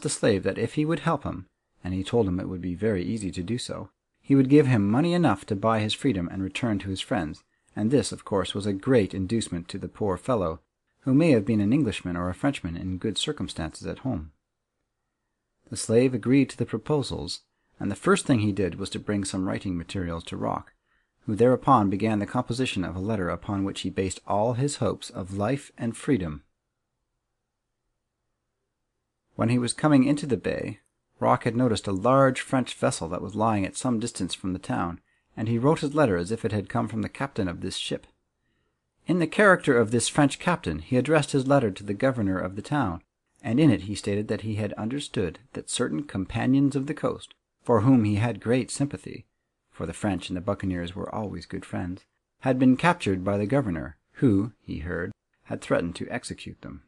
the slave that if he would help him, and he told him it would be very easy to do so, he would give him money enough to buy his freedom and return to his friends, and this, of course, was a great inducement to the poor fellow, who may have been an Englishman or a Frenchman in good circumstances at home. The slave agreed to the proposals, and the first thing he did was to bring some writing materials to Rock, who thereupon began the composition of a letter upon which he based all his hopes of life and freedom. When he was coming into the bay, Rock had noticed a large French vessel that was lying at some distance from the town, and he wrote his letter as if it had come from the captain of this ship. In the character of this French captain he addressed his letter to the governor of the town, and in it he stated that he had understood that certain companions of the coast, for whom he had great sympathy, for the French and the Buccaneers were always good friends, had been captured by the governor, who, he heard, had threatened to execute them.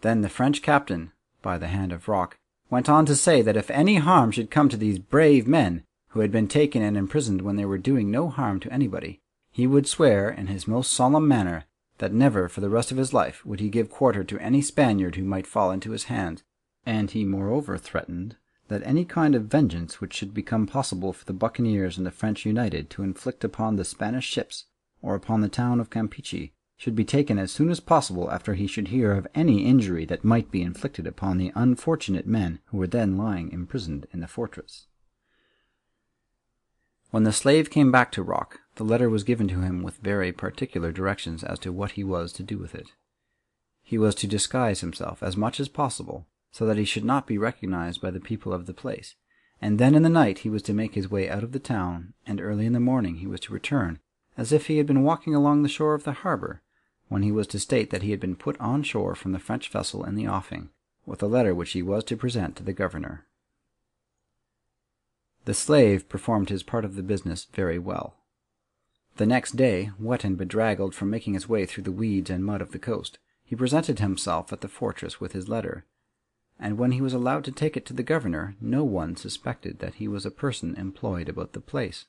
Then the French captain, by the hand of Rock, went on to say that if any harm should come to these brave men, who had been taken and imprisoned when they were doing no harm to anybody, he would swear, in his most solemn manner, that never for the rest of his life would he give quarter to any Spaniard who might fall into his hands, and he moreover threatened that any kind of vengeance which should become possible for the Buccaneers and the French united to inflict upon the Spanish ships, or upon the town of Campeche, should be taken as soon as possible after he should hear of any injury that might be inflicted upon the unfortunate men who were then lying imprisoned in the fortress. When the slave came back to Rock, the letter was given to him with very particular directions as to what he was to do with it. He was to disguise himself as much as possible, so that he should not be recognized by the people of the place, and then in the night he was to make his way out of the town, and early in the morning he was to return, as if he had been walking along the shore of the harbour, when he was to state that he had been put on shore from the French vessel in the offing, with a letter which he was to present to the governor. The slave performed his part of the business very well. The next day, wet and bedraggled from making his way through the weeds and mud of the coast, he presented himself at the fortress with his letter, and when he was allowed to take it to the governor, no one suspected that he was a person employed about the place.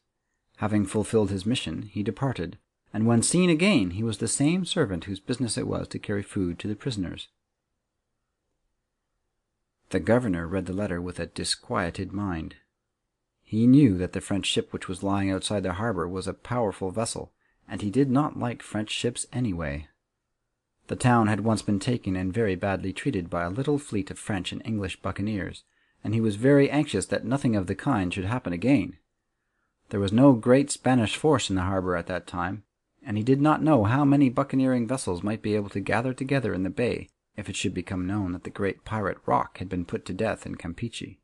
Having fulfilled his mission, he departed, and when seen again, he was the same servant whose business it was to carry food to the prisoners. The governor read the letter with a disquieted mind. He knew that the French ship which was lying outside the harbour was a powerful vessel, and he did not like French ships anyway. The town had once been taken and very badly treated by a little fleet of French and English buccaneers, and he was very anxious that nothing of the kind should happen again. There was no great Spanish force in the harbour at that time, and he did not know how many buccaneering vessels might be able to gather together in the bay if it should become known that the great pirate Rock had been put to death in Campeche.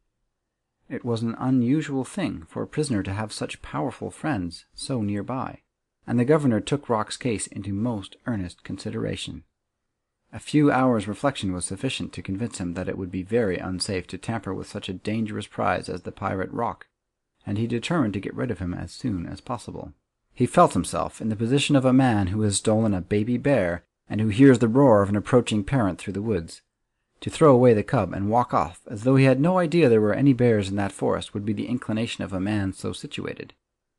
It was an unusual thing for a prisoner to have such powerful friends so near by, and the governor took Rock's case into most earnest consideration. A few hours' reflection was sufficient to convince him that it would be very unsafe to tamper with such a dangerous prize as the pirate Rock, and he determined to get rid of him as soon as possible. He felt himself in the position of a man who has stolen a baby bear and who hears the roar of an approaching parent through the woods. To throw away the cub and walk off as though he had no idea there were any bears in that forest would be the inclination of a man so situated,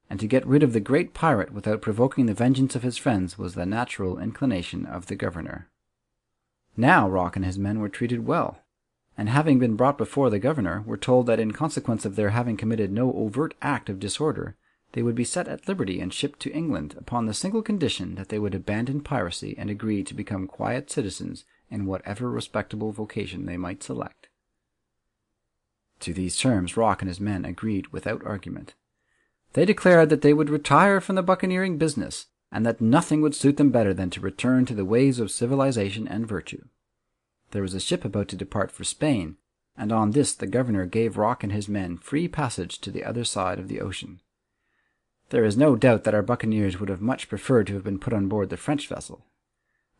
and to get rid of the great pirate without provoking the vengeance of his friends was the natural inclination of the governor. Now Rock and his men were treated well, and having been brought before the governor, were told that in consequence of their having committed no overt act of disorder, they would be set at liberty and shipped to England upon the single condition that they would abandon piracy and agree to become quiet citizens in whatever respectable vocation they might select. To these terms Rock and his men agreed without argument. They declared that they would retire from the buccaneering business, and that nothing would suit them better than to return to the ways of civilization and virtue. There was a ship about to depart for Spain, and on this the governor gave Rock and his men free passage to the other side of the ocean. There is no doubt that our buccaneers would have much preferred to have been put on board the French vessel,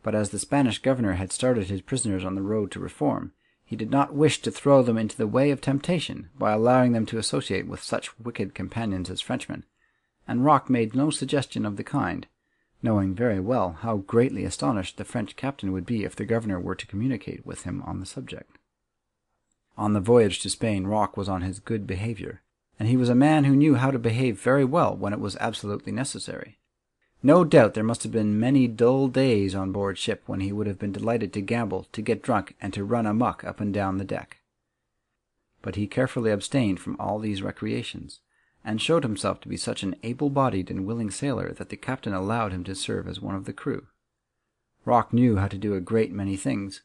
but as the Spanish governor had started his prisoners on the road to reform, he did not wish to throw them into the way of temptation by allowing them to associate with such wicked companions as Frenchmen, and Rock made no suggestion of the kind, knowing very well how greatly astonished the French captain would be if the governor were to communicate with him on the subject. On the voyage to Spain Rock was on his good behaviour, and he was a man who knew how to behave very well when it was absolutely necessary. No doubt there must have been many dull days on board ship when he would have been delighted to gamble, to get drunk, and to run amuck up and down the deck. But he carefully abstained from all these recreations, and showed himself to be such an able-bodied and willing sailor that the captain allowed him to serve as one of the crew. Rock knew how to do a great many things.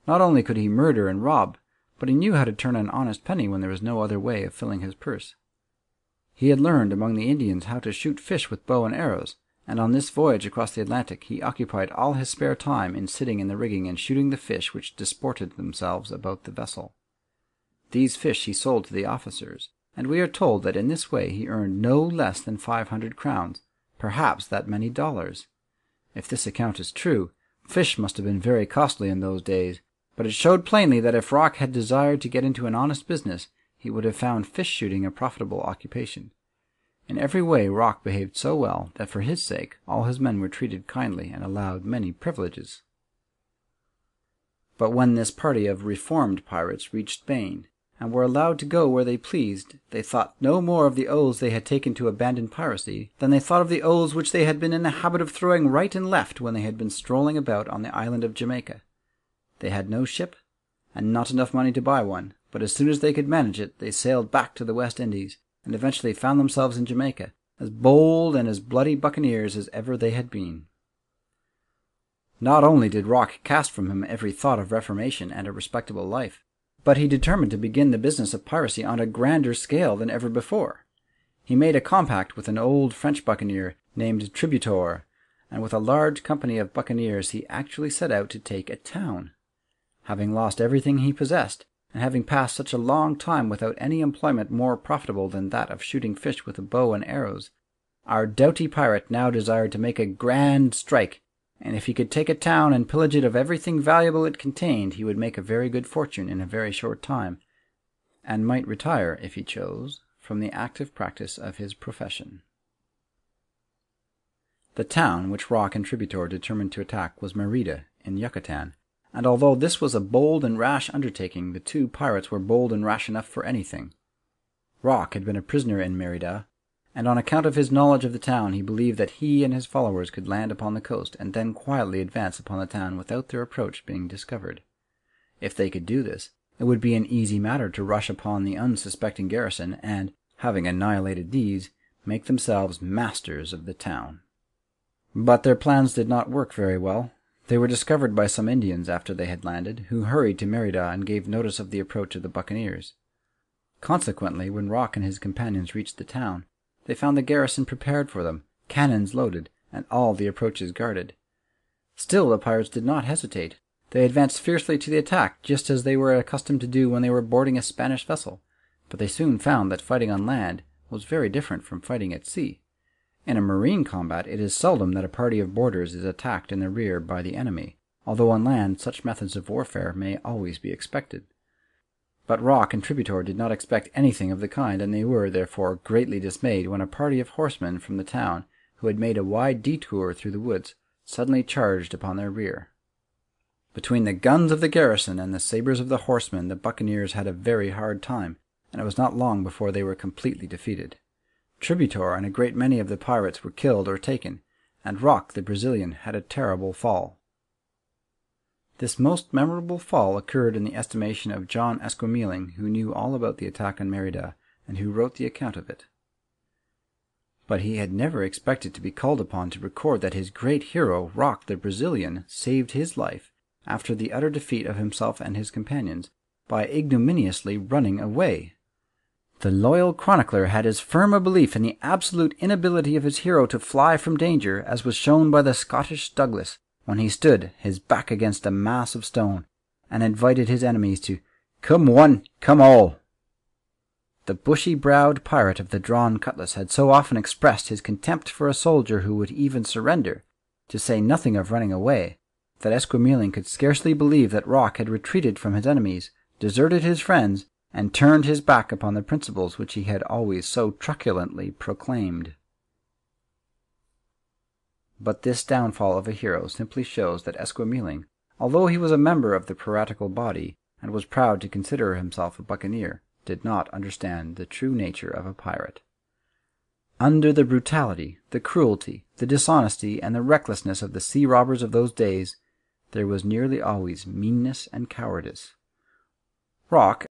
Not only could he murder and rob, but he knew how to turn an honest penny when there was no other way of filling his purse. He had learned among the Indians how to shoot fish with bow and arrows, and on this voyage across the Atlantic he occupied all his spare time in sitting in the rigging and shooting the fish which disported themselves about the vessel. These fish he sold to the officers, and we are told that in this way he earned no less than 500 crowns, perhaps that many dollars. If this account is true, fish must have been very costly in those days, but it showed plainly that if Rock had desired to get into an honest business, he would have found fish shooting a profitable occupation. In every way Rock behaved so well that for his sake all his men were treated kindly and allowed many privileges. But when this party of reformed pirates reached Spain, and were allowed to go where they pleased, they thought no more of the oaths they had taken to abandon piracy than they thought of the oaths which they had been in the habit of throwing right and left when they had been strolling about on the island of Jamaica. They had no ship, and not enough money to buy one, but as soon as they could manage it, they sailed back to the West Indies, and eventually found themselves in Jamaica, as bold and as bloody buccaneers as ever they had been. Not only did Rock cast from him every thought of reformation and a respectable life, but he determined to begin the business of piracy on a grander scale than ever before. He made a compact with an old French buccaneer named Tributor, and with a large company of buccaneers he actually set out to take a town. Having lost everything he possessed, and having passed such a long time without any employment more profitable than that of shooting fish with a bow and arrows, our doughty pirate now desired to make a grand strike, and if he could take a town and pillage it of everything valuable it contained, he would make a very good fortune in a very short time, and might retire, if he chose, from the active practice of his profession. The town which Rock and Tributor determined to attack was Merida, in Yucatan, and although this was a bold and rash undertaking, the two pirates were bold and rash enough for anything. Rock had been a prisoner in Merida, and on account of his knowledge of the town he believed that he and his followers could land upon the coast and then quietly advance upon the town without their approach being discovered. If they could do this, it would be an easy matter to rush upon the unsuspecting garrison and, having annihilated these, make themselves masters of the town. But their plans did not work very well. They were discovered by some Indians after they had landed, who hurried to Merida and gave notice of the approach of the buccaneers. Consequently, when Rock and his companions reached the town, they found the garrison prepared for them, cannons loaded, and all the approaches guarded. Still the pirates did not hesitate. They advanced fiercely to the attack, just as they were accustomed to do when they were boarding a Spanish vessel, but they soon found that fighting on land was very different from fighting at sea. In a marine combat it is seldom that a party of boarders is attacked in the rear by the enemy, although on land such methods of warfare may always be expected. But Rock and Tributor did not expect anything of the kind, and they were, therefore, greatly dismayed when a party of horsemen from the town, who had made a wide detour through the woods, suddenly charged upon their rear. Between the guns of the garrison and the sabres of the horsemen, the buccaneers had a very hard time, and it was not long before they were completely defeated. Tributor and a great many of the pirates were killed or taken, and Rock, the Brazilian, had a terrible fall. This most memorable fall occurred in the estimation of John Esquemeling, who knew all about the attack on Merida, and who wrote the account of it. But he had never expected to be called upon to record that his great hero, Rock the Brazilian, saved his life, after the utter defeat of himself and his companions, by ignominiously running away. The loyal chronicler had as firm a belief in the absolute inability of his hero to fly from danger as was shown by the Scottish Douglas, when he stood, his back against a mass of stone, and invited his enemies to "Come one, come all." The bushy-browed pirate of the drawn cutlass had so often expressed his contempt for a soldier who would even surrender, to say nothing of running away, that Esquemeling could scarcely believe that Rock had retreated from his enemies, deserted his friends, and turned his back upon the principles which he had always so truculently proclaimed. But this downfall of a hero simply shows that Esquemeling, although he was a member of the piratical body, and was proud to consider himself a buccaneer, did not understand the true nature of a pirate. Under the brutality, the cruelty, the dishonesty, and the recklessness of the sea robbers of those days, there was nearly always meanness and cowardice. Rock,